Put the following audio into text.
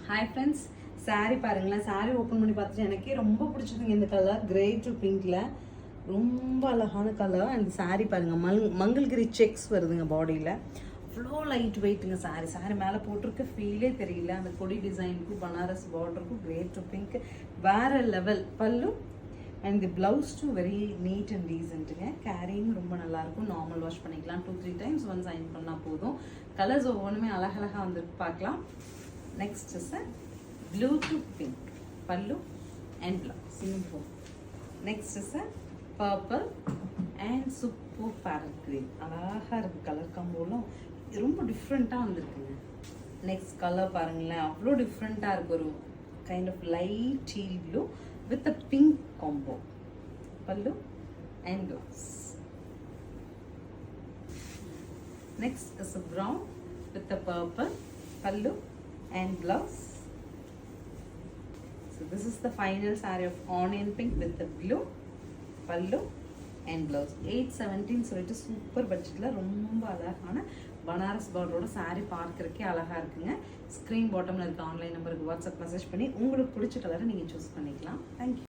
Hi friends, sari பாருங்களேன். Sari open பண்ணி பார்த்துட்டு எனக்கே ரொம்ப பிடிச்சதுங்க இந்த கலர். கிரே டு பிங்க்ல ரொம்ப அழகான கலர். அந்த சாரீ பாருங்க, மங்கள்கிரி செக்ஸ் வருதுங்க பாடியில். அவ்வளோ லைட் வெயிட்டுங்க சாரீ. சாரீ மேலே போட்டிருக்க ஃபீலே தெரியல. அந்த கொடி டிசைனுக்கும் பனாரஸ் பார்டருக்கும் கிரே டு பிங்க் வேற level. Pallu and the blouse too very neat and டீசென்ட்டுங்க. கேரிங் ரொம்ப நல்லாயிருக்கும். நார்மல் வாஷ் பண்ணிக்கலாம். 2-3 டைம்ஸ் ஒன்ஸ் அயன் பண்ணால் போதும். கலர்ஸ் ஒவ்வொன்றுமே அழகழகாக வந்து பார்க்கலாம். Next is a blue to pink, pallu and blouse. Simple. Next is a purple and super parrot green. அழகா இருக்கு கலர் காம்போலாம். ரொம்ப டிஃப்ரெண்ட்டாக வந்துருக்குங்க. நெக்ஸ்ட் கலர் பாருங்களேன், அவ்வளோ டிஃப்ரெண்ட்டாக இருக்கு. ஒரு kind of light teal blue with a pink combo. Pallu and blouse. Next is a brown with a purple, pallu and blouse. So this is the final saree of onion pink with the blue, pallu and blouse. 817 சொல்லிட்டு super பட்ஜெட்ல ரொம்ப அழகான Banaras பார்டரோட saree பார்க்கறதுக்கே அழகா இருக்குங்க. Screen பாட்டம்ல இருக்க online நம்பருக்கு WhatsApp message பண்ணி உங்களுக்கு பிடிச்ச கலரை நீங்க சூஸ் பண்ணிக்கலாம். Thank you.